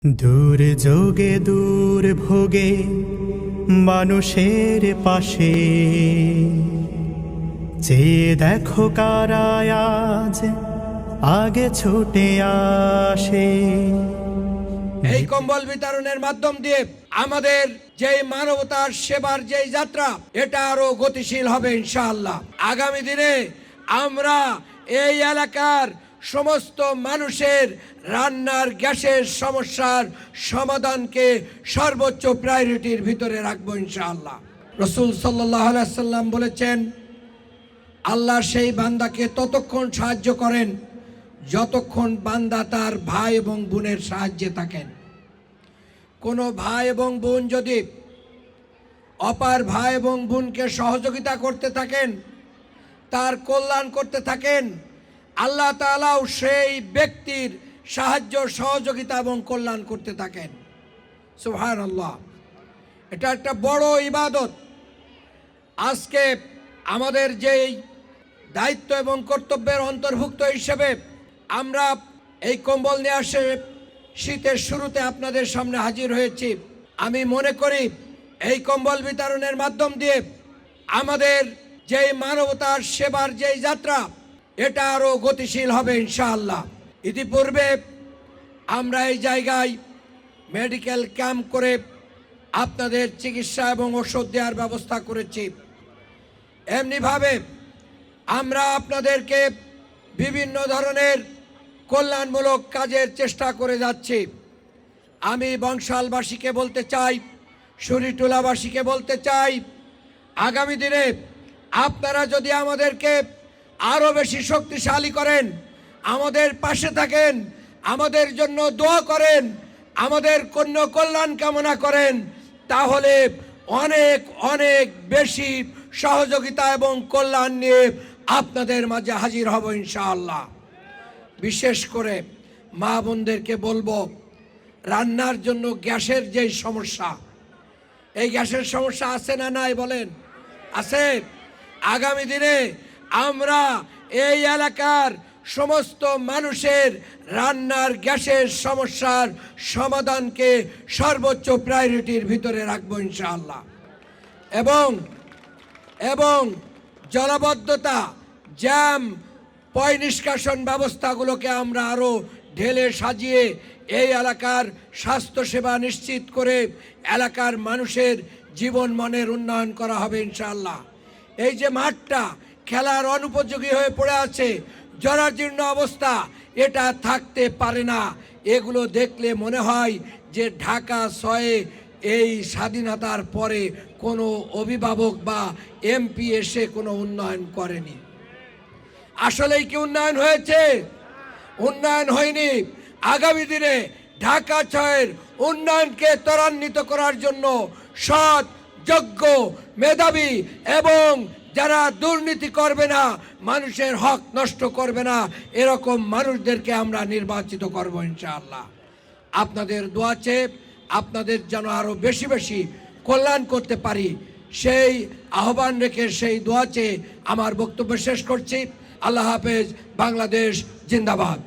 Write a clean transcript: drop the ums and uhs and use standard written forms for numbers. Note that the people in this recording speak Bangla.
দূর যোগে দূর ভোগে মানুষের পাশে চেয়ে দেখো কারা আজ আগে ছুটে আসে। এই কম্বল বিতরণের মাধ্যম দিয়ে আমাদের যে মানবতার সেবার যে যাত্রা এটা আরো গতিশীল হবে ইনশাআল্লাহ। আগামী দিনে আমরা এই এলাকার সমস্ত মানুষের রান্নার গ্যাসের সমস্যার সমাধানকে সর্বোচ্চ প্রায়োরিটির ভিতরে রাখবো ইনশাআল্লাহ। রাসূল সাল্লাল্লাহু আলাইহি সাল্লাম বলেছেন, আল্লাহ সেই বান্দাকে ততক্ষণ সাহায্য করেন যতক্ষণ বান্দা তার ভাই এবং বোনের সাহায্যে থাকেন। কোনো ভাই এবং বোন যদি অপার ভাই এবং বোনকে সহযোগিতা করতে থাকেন, তার কল্যাণ করতে থাকেন, আল্লাহ তাআলাও সেই ব্যক্তির সাহায্য সহযোগিতা এবং কল্যাণ করতে থাকেন। সুবহানাল্লাহ, এটা একটা বড় ইবাদত। আজকে আমাদের যেই দায়িত্ব এবং কর্তব্যের অন্তর্ভুক্ত হিসেবে আমরা এই কম্বল নিয়ে আসে শীতের শুরুতে আপনাদের সামনে হাজির হয়েছি। আমি মনে করি এই কম্বল বিতরণের মাধ্যম দিয়ে আমাদের যেই মানবতার সেবার যেই যাত্রা এটা আরো গতিশীল হবে ইনশাআল্লাহ। ইতিপূর্বে আমরা এই জায়গায় মেডিকেল ক্যাম্প করে আপনাদের চিকিৎসা এবং ওষুধ দেওয়ার ব্যবস্থা করেছি। এমনিভাবে আমরা আপনাদেরকে বিভিন্ন ধরনের কল্যাণমূলক কাজের চেষ্টা করে যাচ্ছি। আমি বংশালবাসীকে বলতে চাই, শরীটোলাবাসীকে বলতে চাই, আগামী দিনে আপনারা যদি আমাদেরকে আরও বেশি শক্তিশালী করেন, আমাদের পাশে থাকেন, আমাদের জন্য দোয়া করেন, আমাদের কল্যাণ কামনা করেন, তাহলে অনেক অনেক বেশি সহযোগিতা এবং কল্যাণ নিয়ে আপনাদের মাঝে হাজির হব ইনশাআল্লাহ। বিশেষ করে মা বোনদেরকে বলবো, রান্নার জন্য গ্যাসের যে সমস্যা, এই গ্যাসের সমস্যা আছে না নাই বলেন? আছে। আগামী দিনে আমরা এই এলাকার সমস্ত মানুষের রান্নার গ্যাসের সমস্যার সমাধানকে সর্বোচ্চ প্রায়োরিটির ভিতরে রাখবো ইনশাআল্লাহ। এবং জলাবদ্ধতা, জ্যাম, পয় নিষ্কাশন ব্যবস্থাগুলোকে আমরা আরও ঢেলে সাজিয়ে এই এলাকার স্বাস্থ্যসেবা নিশ্চিত করে এলাকার মানুষের জীবন মানের উন্নয়ন করা হবে ইনশাআল্লাহ। এই যে মাঠটা খেলার অনুপযোগী হয়ে পড়ে আছে, জরাজীর্ণ অবস্থা, এটা থাকতে পারে না। এগুলো দেখলে মনে হয় যে ঢাকা ৬ এই স্বাধীনতার পরে কোনো অভিভাবক বা এমপি এসে কোনো উন্নয়ন করেনি। আসলেই কি উন্নয়ন হয়েছে? উন্নয়ন হয়নি। আগামী দিনে ঢাকা ৬-এর উন্নয়নকে ত্বরান্বিত করার জন্য সৎ, যোগ্য, মেধাবী এবং যারা দুর্নীতি করবে না, মানুষের হক নষ্ট করবে না, এরকম মানুষদেরকে আমরা নির্বাচিত করব ইনশাআল্লাহ। আপনাদের দোয়া চেয়ে আপনাদের যেন আরো বেশি বেশি কল্যাণ করতে পারি, সেই আহ্বান রেখে সেই দোয়া চেয়ে আমার বক্তব্য শেষ করছি। আল্লাহ হাফেজ। বাংলাদেশ জিন্দাবাদ।